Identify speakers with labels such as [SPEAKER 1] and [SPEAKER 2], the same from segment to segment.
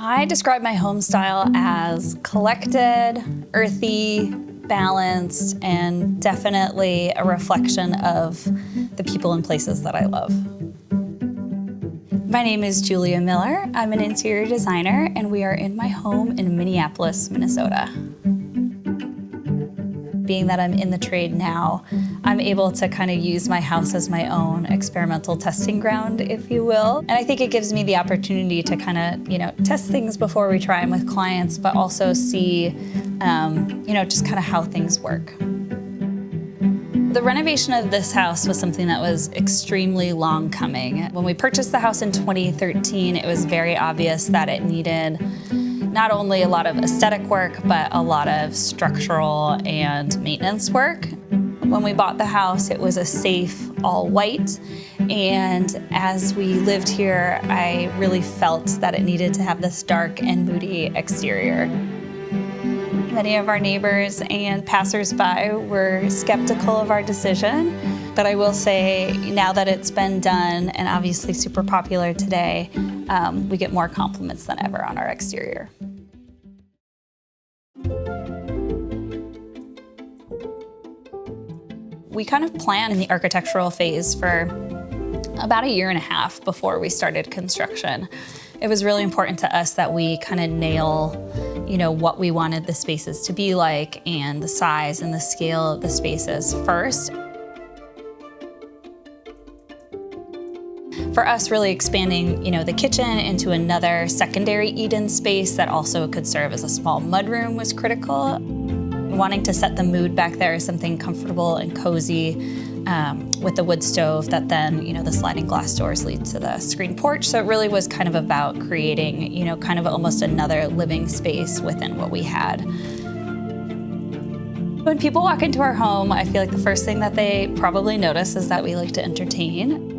[SPEAKER 1] I describe my home style as collected, earthy, balanced, and definitely a reflection of the people and places that I love. My name is Julia Miller. I'm an interior designer, and we are in my home in Minneapolis, Minnesota. Being that I'm in the trade now, I'm able to kind of use my house as my own experimental testing ground, if you will. And I think it gives me the opportunity to kind of, test things before we try them with clients, but also see, just kind of how things work. The renovation of this house was something that was extremely long coming. When we purchased the house in 2013, it was very obvious that it needed not only a lot of aesthetic work, but a lot of structural and maintenance work. When we bought the house, it was a safe, all white, and as we lived here, I really felt that it needed to have this dark and moody exterior. Many of our neighbors and passersby were skeptical of our decision, but I will say now that it's been done and obviously super popular today, we get more compliments than ever on our exterior. We kind of planned in the architectural phase for about a year and a half before we started construction. It was really important to us that we kind of nail, what we wanted the spaces to be like and the size and the scale of the spaces first. For us, really expanding, the kitchen into another secondary eat-in space that also could serve as a small mudroom was critical. Wanting to set the mood back there as something comfortable and cozy with the wood stove that then, the sliding glass doors lead to the screen porch. So it really was kind of about creating, kind of almost another living space within what we had. When people walk into our home, I feel like the first thing that they probably notice is that we like to entertain.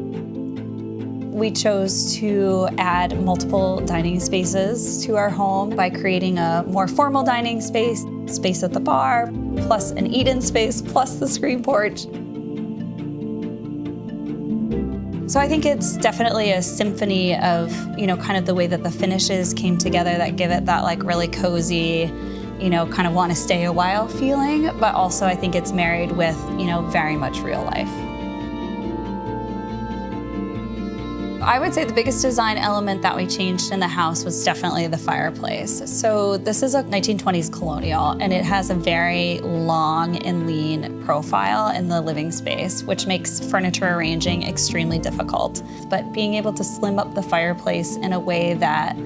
[SPEAKER 1] We chose to add multiple dining spaces to our home by creating a more formal dining space at the bar, plus an eat-in space, plus the screen porch. So I think it's definitely a symphony of, kind of the way that the finishes came together that give it that really cozy, kind of want to stay a while feeling, but also I think it's married with, very much real life. I would say the biggest design element that we changed in the house was definitely the fireplace. So this is a 1920s Colonial, and it has a very long and lean profile in the living space, which makes furniture arranging extremely difficult. But being able to slim up the fireplace in a way that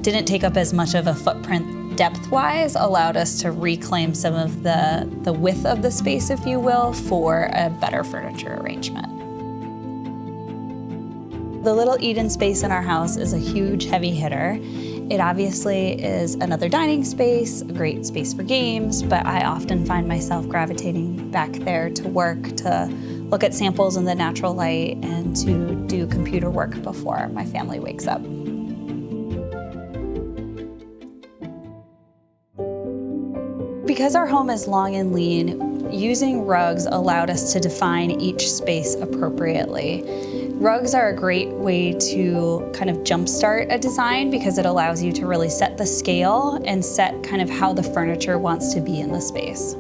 [SPEAKER 1] didn't take up as much of a footprint depth-wise allowed us to reclaim some of the width of the space, if you will, for a better furniture arrangement. The little eat-in space in our house is a huge heavy hitter. It obviously is another dining space, a great space for games, but I often find myself gravitating back there to work, to look at samples in the natural light, and to do computer work before my family wakes up. Because our home is long and lean, using rugs allowed us to define each space appropriately. Rugs are a great way to kind of jumpstart a design because it allows you to really set the scale and set kind of how the furniture wants to be in the space.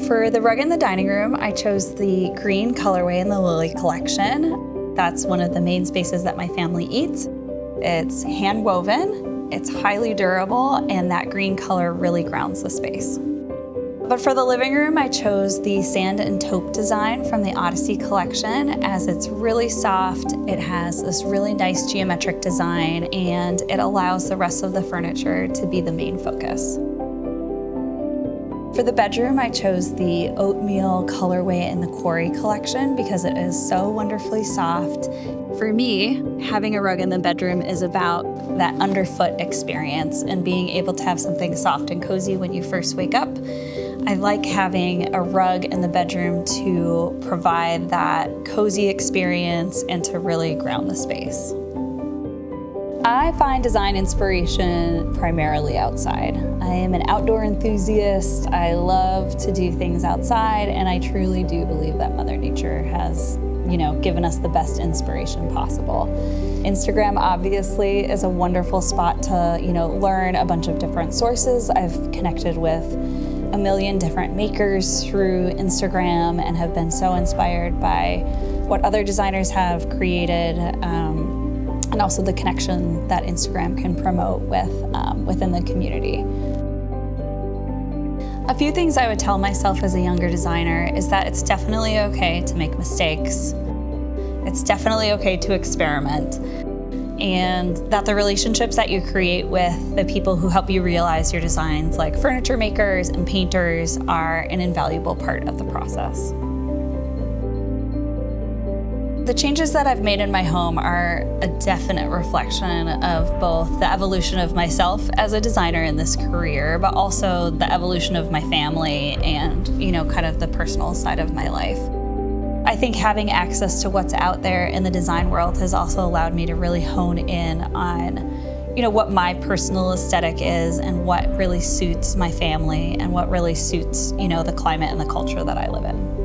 [SPEAKER 1] For the rug in the dining room, I chose the green colorway in the Loloi collection. That's one of the main spaces that my family eats. It's hand woven, it's highly durable, and that green color really grounds the space. But for the living room, I chose the sand and taupe design from the Odyssey collection, as it's really soft, it has this really nice geometric design, and it allows the rest of the furniture to be the main focus. For the bedroom, I chose the oatmeal colorway in the Quarry collection because it is so wonderfully soft. For me, having a rug in the bedroom is about that underfoot experience and being able to have something soft and cozy when you first wake up. I like having a rug in the bedroom to provide that cozy experience and to really ground the space. I find design inspiration primarily outside. I am an outdoor enthusiast. I love to do things outside, and I truly do believe that Mother Nature has given us the best inspiration possible. Instagram obviously is a wonderful spot to, learn a bunch of different sources. I've connected with a million different makers through Instagram and have been so inspired by what other designers have created, and also the connection that Instagram can promote within the community. A few things I would tell myself as a younger designer is that it's definitely okay to make mistakes. It's definitely okay to experiment. And that the relationships that you create with the people who help you realize your designs, like furniture makers and painters, are an invaluable part of the process. The changes that I've made in my home are a definite reflection of both the evolution of myself as a designer in this career, but also the evolution of my family and, kind of the personal side of my life. I think having access to what's out there in the design world has also allowed me to really hone in on, what my personal aesthetic is and what really suits my family and what really suits, the climate and the culture that I live in.